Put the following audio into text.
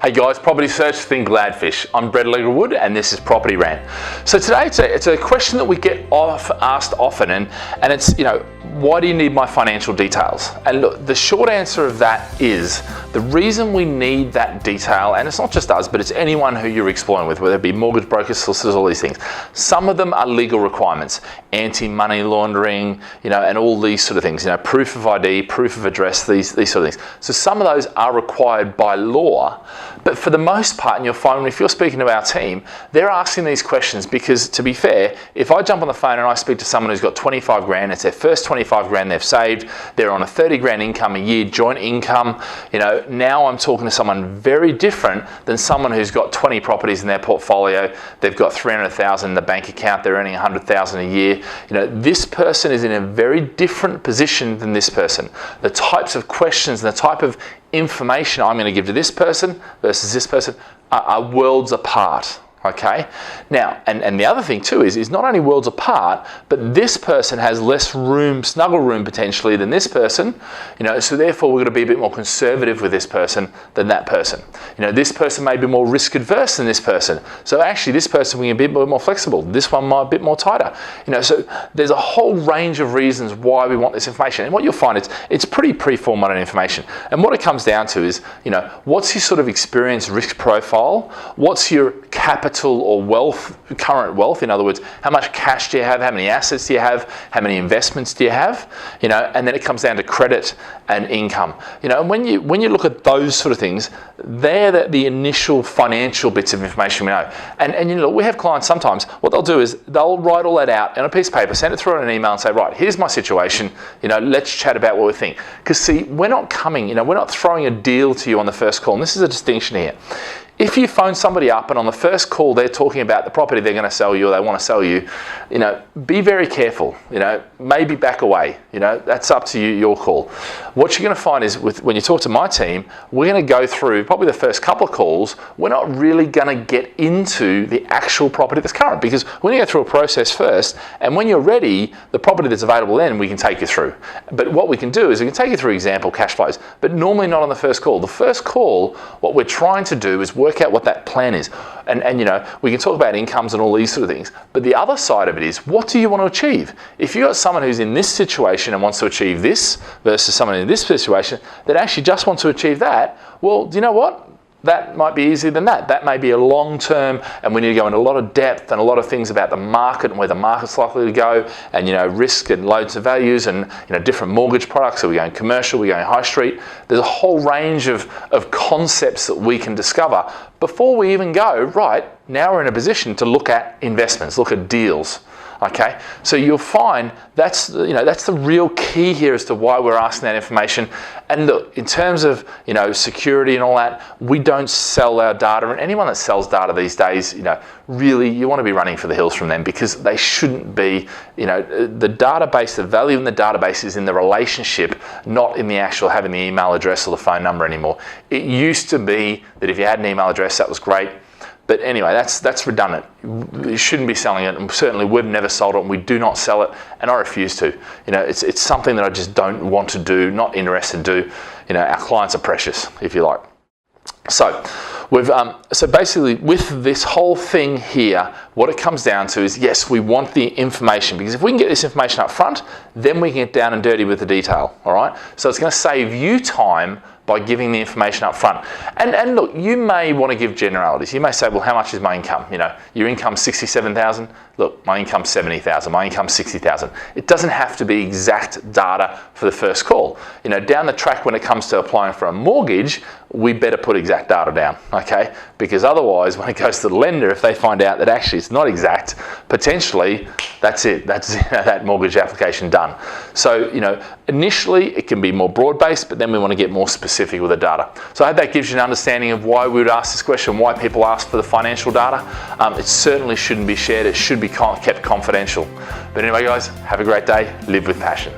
Hey guys, property search, think Gladfish. I'm Alegre-Wood and this is Property Rant. So today it's a question that we get asked often and it's, why do you need my financial details? And look, the short answer of that is the reason we need that detail, and it's not just us, but it's anyone who you're exploring with, whether it be mortgage brokers, solicitors, all these things. Some of them are legal requirements, anti-money laundering, and all these sort of things, proof of ID, proof of address, these sort of things. So some of those are required by law. But for the most part, and you'll find if you're speaking to our team, they're asking these questions because, to be fair, if I jump on the phone and I speak to someone who's got 25 grand, it's their first 25 grand they've saved, they're on a 30 grand income a year, joint income, now I'm talking to someone very different than someone who's got 20 properties in their portfolio, they've got 300,000 in the bank account, they're earning 100,000 a year. This person is in a very different position than this person. The types of questions and the type of information I'm going to give to this person versus this person are worlds apart. Okay, now, and the other thing too is not only worlds apart, but this person has less room, snuggle room potentially than this person, so therefore we're going to be a bit more conservative with this person than that person. This person may be more risk adverse than this person, so actually this person will be a bit more flexible, this one might be a bit more tighter, so there's a whole range of reasons why we want this information. And what you'll find is it's pretty pre-formatted information, and what it comes down to is, what's your sort of experience risk profile, what's your capital or wealth, current wealth, in other words, how much cash do you have, how many assets do you have, how many investments do you have, and then it comes down to credit and income. And when you look at those sort of things, they're the initial financial bits of information we know. And look, we have clients sometimes, what they'll do is they'll write all that out on a piece of paper, send it through on an email and say, right, here's my situation, let's chat about what we think. Because see, we're not we're not throwing a deal to you on the first call, and this is a distinction here. If you phone somebody up and on the first call they're talking about the property they're going to sell you or they want to sell you, be very careful, maybe back away, that's up to you, your call. What you're going to find is when you talk to my team, we're going to go through probably the first couple of calls, we're not really going to get into the actual property that's current because we're going to go through a process first, and when you're ready, the property that's available then we can take you through. But what we can do is we can take you through example cash flows, but normally not on the first call. The first call, what we're trying to do is work out what that plan is. And we can talk about incomes and all these sort of things, but the other side of it is, what do you want to achieve? If you've got someone who's in this situation and wants to achieve this versus someone in this situation that actually just wants to achieve that, well, do you know what? That might be easier than that. That may be a long term, and we need to go into a lot of depth and a lot of things about the market and where the market's likely to go, and risk and loans of values and different mortgage products. Are we going commercial? Are we going high street? There's a whole range of concepts that we can discover before we even go, right, now we're in a position to look at investments, look at deals. Okay, so you'll find that's the real key here as to why we're asking that information. And look, in terms of security and all that, we don't sell our data, and anyone that sells data these days, really you want to be running for the hills from them because they shouldn't be. The database, the value in the database is in the relationship, not in the actual having the email address or the phone number anymore. It used to be that if you had an email address, that was great. But anyway, that's redundant. You shouldn't be selling it, and certainly we've never sold it, and we do not sell it, and I refuse to. It's something that I just don't want to do, not interested to do. Our clients are precious, if you like. So so basically with this whole thing here, what it comes down to is, yes, we want the information, because if we can get this information up front, then we can get down and dirty with the detail, all right? So it's going to save you time by giving the information up front. And look, you may want to give generalities. You may say, well, how much is my income? Your income's 67,000. Look, my income's 70,000. My income's 60,000. It doesn't have to be exact data for the first call. Down the track when it comes to applying for a mortgage, we better put exact data down, okay? Because otherwise, when it goes to the lender, if they find out that actually it's not exact, potentially that's it. That's that mortgage application done. So, initially it can be more broad-based, but then we want to get more specific with the data. So I hope that gives you an understanding of why we would ask this question, why people ask for the financial data. It certainly shouldn't be shared. It should be kept confidential. But anyway, guys, have a great day. Live with passion.